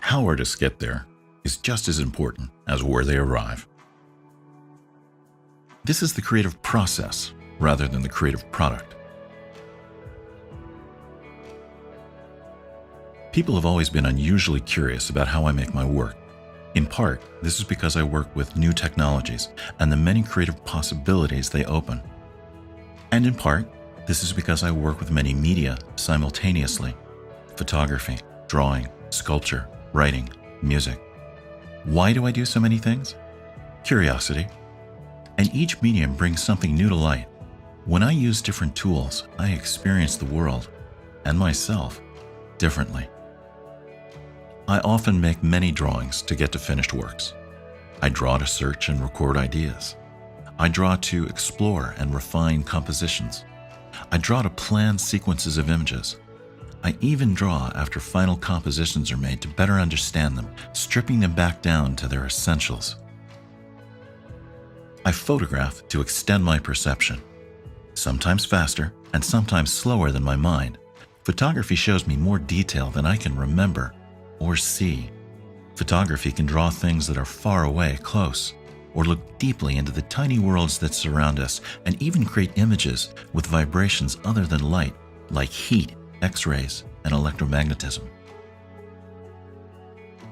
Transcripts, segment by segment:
How artists get there is just as important as where they arrive. This is the creative process rather than the creative product. People have always been unusually curious about how I make my work. In part, this is because I work with new technologies and the many creative possibilities they open. And in part, this is because I work with many media simultaneously: photography, drawing, sculpture, writing, music. Why do I do so many things? Curiosity. And each medium brings something new to light. When I use different tools, I experience the world and myself differently. I often make many drawings to get to finished works. I draw to search and record ideas. I draw to explore and refine compositions. I draw to plan sequences of images. I even draw after final compositions are made to better understand them, stripping them back down to their essentials. I photograph to extend my perception, sometimes faster and sometimes slower than my mind. Photography shows me more detail than I can remember or see. Photography can draw things that are far away close, or look deeply into the tiny worlds that surround us, and even create images with vibrations other than light, like heat, X-rays, and electromagnetism.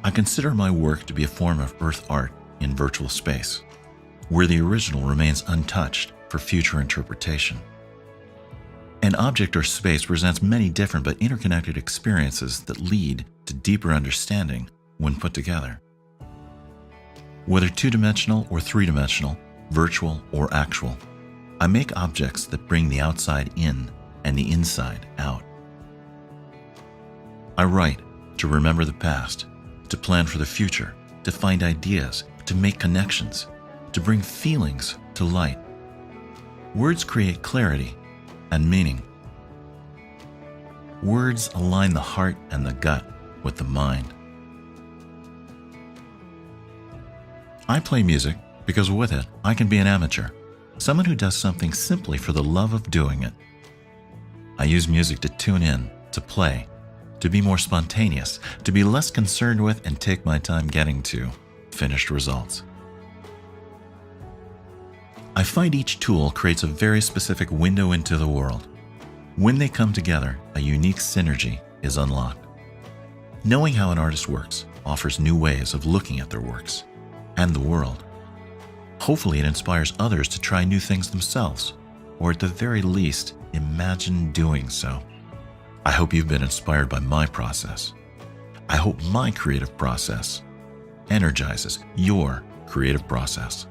I consider my work to be a form of earth art in virtual space, where the original remains untouched for future interpretation. An object or space presents many different but interconnected experiences that lead to deeper understanding when put together. Whether two-dimensional or three-dimensional, virtual or actual, I make objects that bring the outside in and the inside out. I write to remember the past, to plan for the future, to find ideas, to make connections, to bring feelings to light. Words create clarity and meaning. Words align the heart and the gut with the mind. I play music because with it, I can be an amateur, someone who does something simply for the love of doing it. I use music to tune in, to play, to be more spontaneous, to be less concerned with and take my time getting to finished results. I find each tool creates a very specific window into the world. When they come together, a unique synergy is unlocked. Knowing how an artist works offers new ways of looking at their works and the world. Hopefully it inspires others to try new things themselves, or at the very least, imagine doing so. I hope you've been inspired by my process. I hope my creative process energizes your creative process.